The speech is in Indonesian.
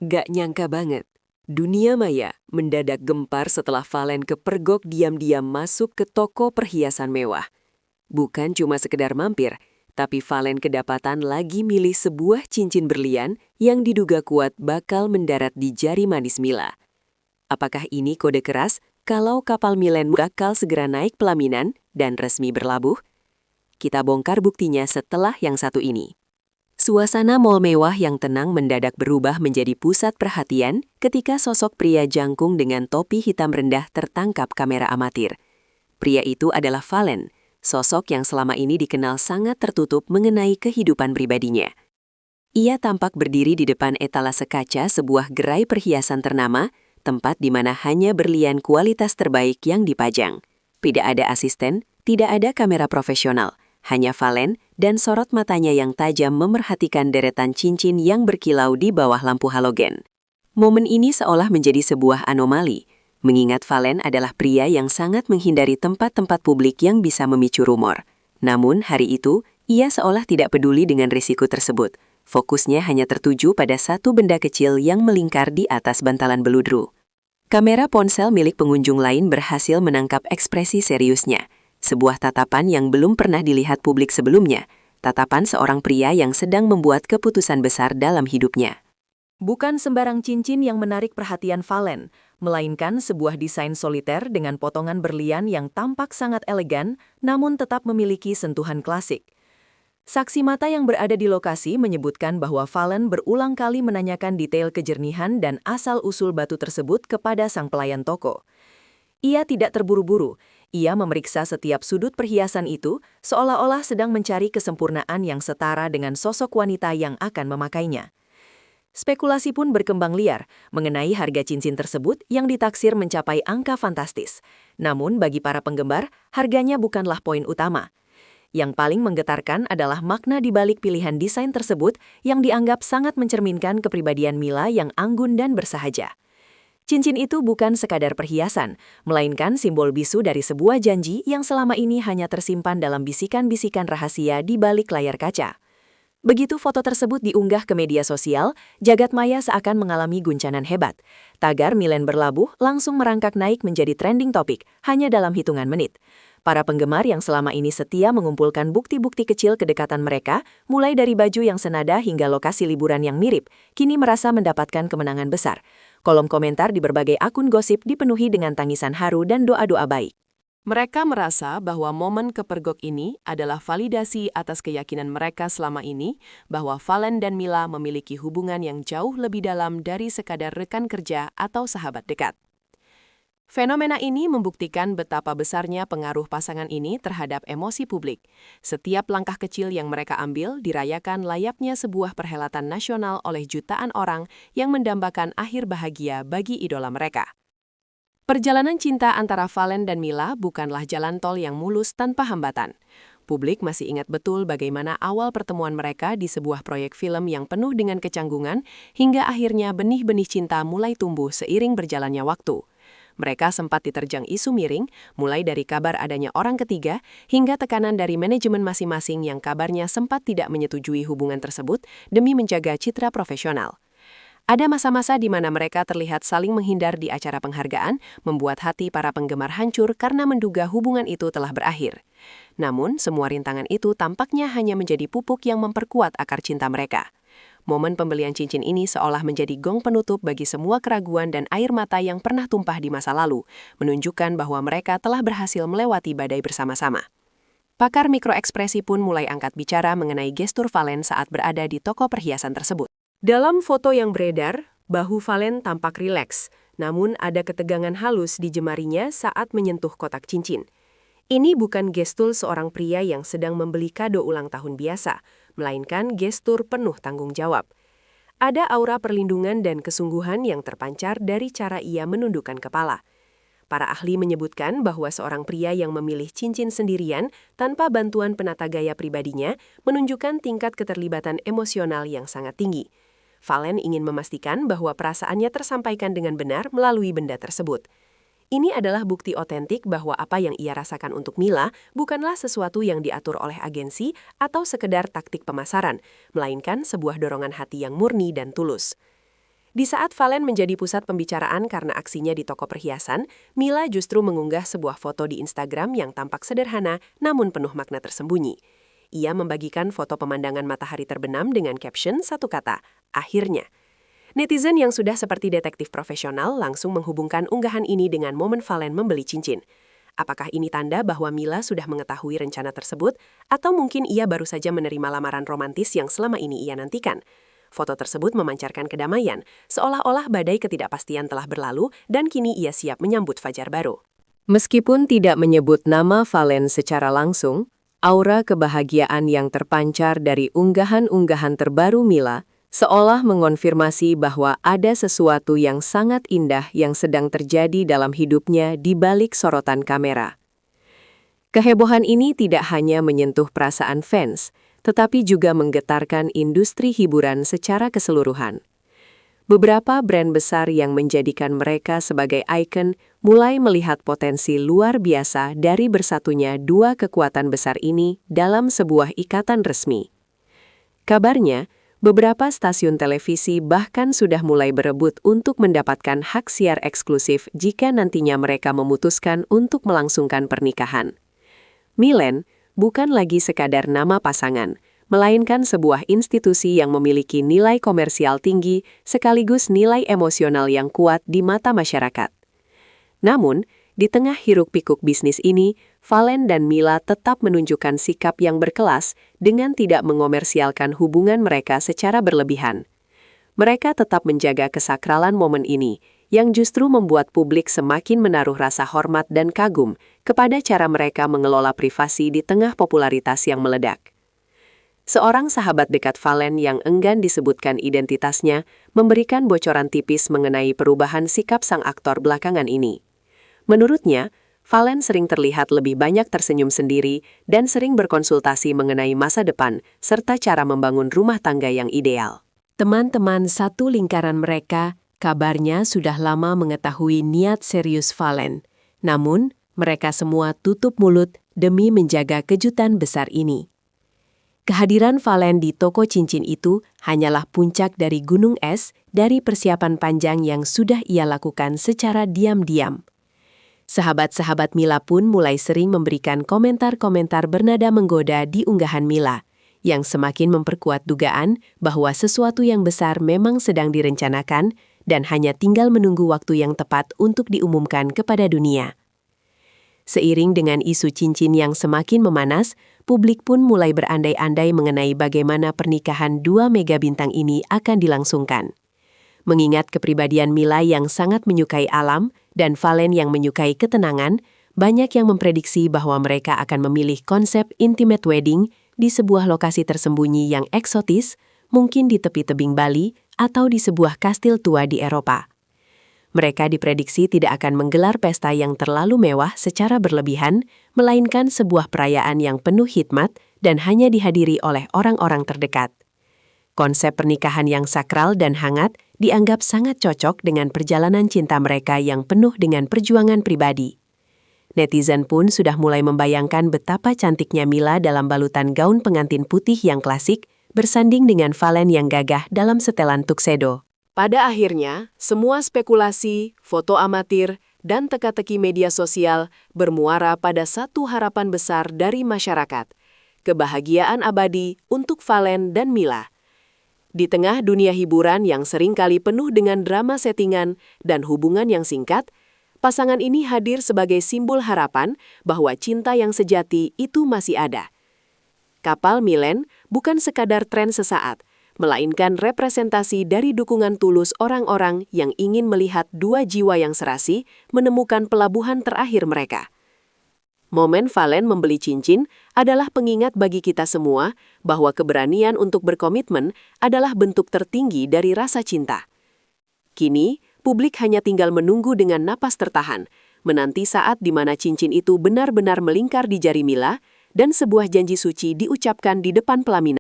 Gak nyangka banget. Dunia maya mendadak gempar setelah Valen kepergok diam-diam masuk ke toko perhiasan mewah. Bukan cuma sekedar mampir, tapi Valen kedapatan lagi milih sebuah cincin berlian yang diduga kuat bakal mendarat di jari manis Mila. Apakah ini kode keras kalau kapal Milen bakal segera naik pelaminan dan resmi berlabuh? Kita bongkar buktinya setelah yang satu ini. Suasana mal mewah yang tenang mendadak berubah menjadi pusat perhatian ketika sosok pria jangkung dengan topi hitam rendah tertangkap kamera amatir. Pria itu adalah Valen, sosok yang selama ini dikenal sangat tertutup mengenai kehidupan pribadinya. Ia tampak berdiri di depan etalase kaca sebuah gerai perhiasan ternama, tempat di mana hanya berlian kualitas terbaik yang dipajang. Tidak ada asisten, tidak ada kamera profesional. Hanya Valen dan sorot matanya yang tajam memerhatikan deretan cincin yang berkilau di bawah lampu halogen. Momen ini seolah menjadi sebuah anomali, mengingat Valen adalah pria yang sangat menghindari tempat-tempat publik yang bisa memicu rumor. Namun hari itu, ia seolah tidak peduli dengan risiko tersebut. Fokusnya hanya tertuju pada satu benda kecil yang melingkar di atas bantalan beludru. Kamera ponsel milik pengunjung lain berhasil menangkap ekspresi seriusnya. Sebuah tatapan yang belum pernah dilihat publik sebelumnya, tatapan seorang pria yang sedang membuat keputusan besar dalam hidupnya. Bukan sembarang cincin yang menarik perhatian Valen, melainkan sebuah desain soliter dengan potongan berlian yang tampak sangat elegan, namun tetap memiliki sentuhan klasik. Saksi mata yang berada di lokasi menyebutkan bahwa Valen berulang kali menanyakan detail kejernihan dan asal-usul batu tersebut kepada sang pelayan toko. Ia tidak terburu-buru. Ia memeriksa setiap sudut perhiasan itu, seolah-olah sedang mencari kesempurnaan yang setara dengan sosok wanita yang akan memakainya. Spekulasi pun berkembang liar mengenai harga cincin tersebut yang ditaksir mencapai angka fantastis. Namun bagi para penggemar, harganya bukanlah poin utama. Yang paling menggetarkan adalah makna di balik pilihan desain tersebut yang dianggap sangat mencerminkan kepribadian Mila yang anggun dan bersahaja. Cincin itu bukan sekadar perhiasan, melainkan simbol bisu dari sebuah janji yang selama ini hanya tersimpan dalam bisikan-bisikan rahasia di balik layar kaca. Begitu foto tersebut diunggah ke media sosial, jagat maya seakan mengalami guncangan hebat. Tagar Milen berlabuh langsung merangkak naik menjadi trending topik hanya dalam hitungan menit. Para penggemar yang selama ini setia mengumpulkan bukti-bukti kecil kedekatan mereka, mulai dari baju yang senada hingga lokasi liburan yang mirip, kini merasa mendapatkan kemenangan besar. Kolom komentar di berbagai akun gosip dipenuhi dengan tangisan haru dan doa-doa baik. Mereka merasa bahwa momen kepergok ini adalah validasi atas keyakinan mereka selama ini bahwa Valen dan Mila memiliki hubungan yang jauh lebih dalam dari sekadar rekan kerja atau sahabat dekat. Fenomena ini membuktikan betapa besarnya pengaruh pasangan ini terhadap emosi publik. Setiap langkah kecil yang mereka ambil dirayakan layaknya sebuah perhelatan nasional oleh jutaan orang yang mendambakan akhir bahagia bagi idola mereka. Perjalanan cinta antara Valen dan Mila bukanlah jalan tol yang mulus tanpa hambatan. Publik masih ingat betul bagaimana awal pertemuan mereka di sebuah proyek film yang penuh dengan kecanggungan hingga akhirnya benih-benih cinta mulai tumbuh seiring berjalannya waktu. Mereka sempat diterjang isu miring, mulai dari kabar adanya orang ketiga, hingga tekanan dari manajemen masing-masing yang kabarnya sempat tidak menyetujui hubungan tersebut demi menjaga citra profesional. Ada masa-masa di mana mereka terlihat saling menghindar di acara penghargaan, membuat hati para penggemar hancur karena menduga hubungan itu telah berakhir. Namun, semua rintangan itu tampaknya hanya menjadi pupuk yang memperkuat akar cinta mereka. Momen pembelian cincin ini seolah menjadi gong penutup bagi semua keraguan dan air mata yang pernah tumpah di masa lalu, menunjukkan bahwa mereka telah berhasil melewati badai bersama-sama. Pakar mikroekspresi pun mulai angkat bicara mengenai gestur Valen saat berada di toko perhiasan tersebut. Dalam foto yang beredar, bahu Valen tampak rileks, namun ada ketegangan halus di jemarinya saat menyentuh kotak cincin. Ini bukan gestur seorang pria yang sedang membeli kado ulang tahun biasa, melainkan gestur penuh tanggung jawab. Ada aura perlindungan dan kesungguhan yang terpancar dari cara ia menundukkan kepala. Para ahli menyebutkan bahwa seorang pria yang memilih cincin sendirian tanpa bantuan penata gaya pribadinya menunjukkan tingkat keterlibatan emosional yang sangat tinggi. Valen ingin memastikan bahwa perasaannya tersampaikan dengan benar melalui benda tersebut. Ini adalah bukti otentik bahwa apa yang ia rasakan untuk Mila bukanlah sesuatu yang diatur oleh agensi atau sekedar taktik pemasaran, melainkan sebuah dorongan hati yang murni dan tulus. Di saat Valen menjadi pusat pembicaraan karena aksinya di toko perhiasan, Mila justru mengunggah sebuah foto di Instagram yang tampak sederhana namun penuh makna tersembunyi. Ia membagikan foto pemandangan matahari terbenam dengan caption satu kata, akhirnya. Netizen yang sudah seperti detektif profesional langsung menghubungkan unggahan ini dengan momen Valen membeli cincin. Apakah ini tanda bahwa Mila sudah mengetahui rencana tersebut, atau mungkin ia baru saja menerima lamaran romantis yang selama ini ia nantikan? Foto tersebut memancarkan kedamaian, seolah-olah badai ketidakpastian telah berlalu dan kini ia siap menyambut fajar baru. Meskipun tidak menyebut nama Valen secara langsung, aura kebahagiaan yang terpancar dari unggahan-unggahan terbaru Mila seolah mengonfirmasi bahwa ada sesuatu yang sangat indah yang sedang terjadi dalam hidupnya di balik sorotan kamera. Kehebohan ini tidak hanya menyentuh perasaan fans, tetapi juga menggetarkan industri hiburan secara keseluruhan. Beberapa brand besar yang menjadikan mereka sebagai ikon mulai melihat potensi luar biasa dari bersatunya dua kekuatan besar ini dalam sebuah ikatan resmi. Kabarnya, beberapa stasiun televisi bahkan sudah mulai berebut untuk mendapatkan hak siar eksklusif jika nantinya mereka memutuskan untuk melangsungkan pernikahan. Milen bukan lagi sekadar nama pasangan, melainkan sebuah institusi yang memiliki nilai komersial tinggi sekaligus nilai emosional yang kuat di mata masyarakat. Namun, di tengah hiruk-pikuk bisnis ini, Valen dan Mila tetap menunjukkan sikap yang berkelas dengan tidak mengomersialkan hubungan mereka secara berlebihan. Mereka tetap menjaga kesakralan momen ini, yang justru membuat publik semakin menaruh rasa hormat dan kagum kepada cara mereka mengelola privasi di tengah popularitas yang meledak. Seorang sahabat dekat Valen yang enggan disebutkan identitasnya memberikan bocoran tipis mengenai perubahan sikap sang aktor belakangan ini. Menurutnya, Valen sering terlihat lebih banyak tersenyum sendiri dan sering berkonsultasi mengenai masa depan serta cara membangun rumah tangga yang ideal. Teman-teman satu lingkaran mereka kabarnya sudah lama mengetahui niat serius Valen. Namun, mereka semua tutup mulut demi menjaga kejutan besar ini. Kehadiran Valen di toko cincin itu hanyalah puncak dari gunung es dari persiapan panjang yang sudah ia lakukan secara diam-diam. Sahabat-sahabat Mila pun mulai sering memberikan komentar-komentar bernada menggoda di unggahan Mila, yang semakin memperkuat dugaan bahwa sesuatu yang besar memang sedang direncanakan dan hanya tinggal menunggu waktu yang tepat untuk diumumkan kepada dunia. Seiring dengan isu cincin yang semakin memanas, publik pun mulai berandai-andai mengenai bagaimana pernikahan dua mega bintang ini akan dilangsungkan. Mengingat kepribadian Mila yang sangat menyukai alam dan Valen yang menyukai ketenangan, banyak yang memprediksi bahwa mereka akan memilih konsep intimate wedding di sebuah lokasi tersembunyi yang eksotis, mungkin di tepi tebing Bali atau di sebuah kastil tua di Eropa. Mereka diprediksi tidak akan menggelar pesta yang terlalu mewah secara berlebihan, melainkan sebuah perayaan yang penuh hikmat dan hanya dihadiri oleh orang-orang terdekat. Konsep pernikahan yang sakral dan hangat dianggap sangat cocok dengan perjalanan cinta mereka yang penuh dengan perjuangan pribadi. Netizen pun sudah mulai membayangkan betapa cantiknya Mila dalam balutan gaun pengantin putih yang klasik, bersanding dengan Valen yang gagah dalam setelan tuxedo. Pada akhirnya, semua spekulasi, foto amatir, dan teka-teki media sosial bermuara pada satu harapan besar dari masyarakat, kebahagiaan abadi untuk Valen dan Mila. Di tengah dunia hiburan yang seringkali penuh dengan drama settingan dan hubungan yang singkat, pasangan ini hadir sebagai simbol harapan bahwa cinta yang sejati itu masih ada. Kapal Milen bukan sekadar tren sesaat, melainkan representasi dari dukungan tulus orang-orang yang ingin melihat dua jiwa yang serasi menemukan pelabuhan terakhir mereka. Momen Valen membeli cincin adalah pengingat bagi kita semua bahwa keberanian untuk berkomitmen adalah bentuk tertinggi dari rasa cinta. Kini, publik hanya tinggal menunggu dengan napas tertahan, menanti saat di mana cincin itu benar-benar melingkar di jari Mila dan sebuah janji suci diucapkan di depan pelaminan.